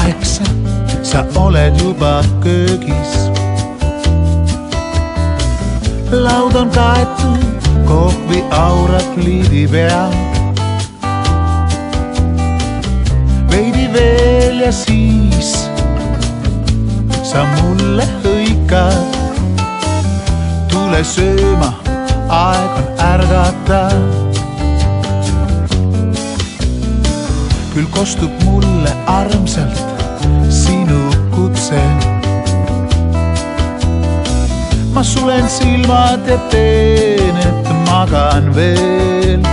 8 sa oled juba köögis. Laud on kaetud kohvi aurat liidi peal. Veidi veel ja siis sa mulle hõikad. Tule sööma, aeg on ärgata. Küll kostub mulle armsalt sinu kutse. Ma sulen silmad ja teen, et magan veel.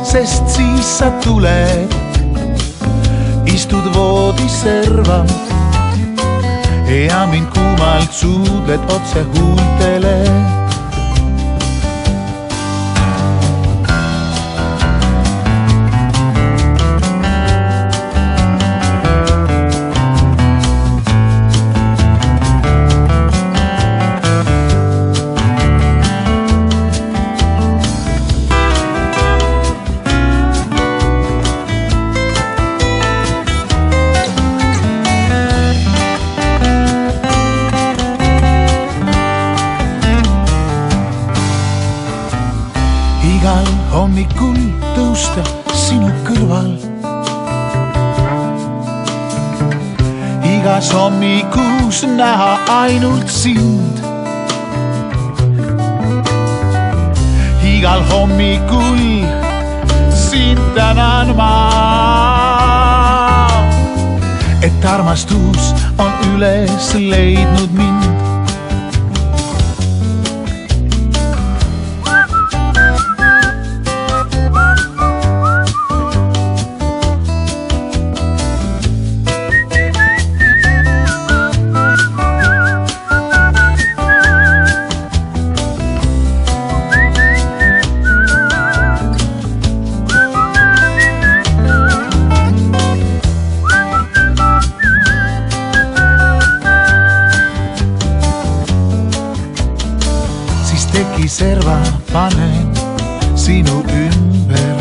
Sest siis sa tuled, istud voodiserva ja mind kuumalt suudled otse huultele. Igal hommikul tõusta sinu kõrval. Igas hommikus näha ainult sind. Igal hommikul sind tänan ma, et armastus on üles leidnud mind. Serva panen sinu ümber.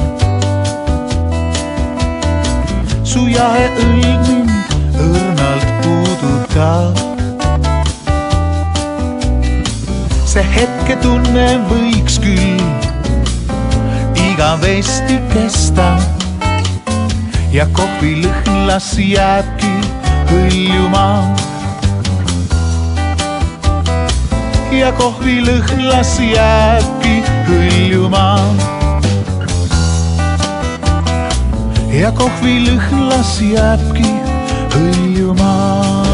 Su jahe õlg mind õrnalt puudutab. See hetke tunne võiks küll igavesti kesta ja kohvilõhn las jääbki hõljuma. Ja kohvilõhn las jääbki hõljuma. Ja kohvilõhn las jääbki hõljuma.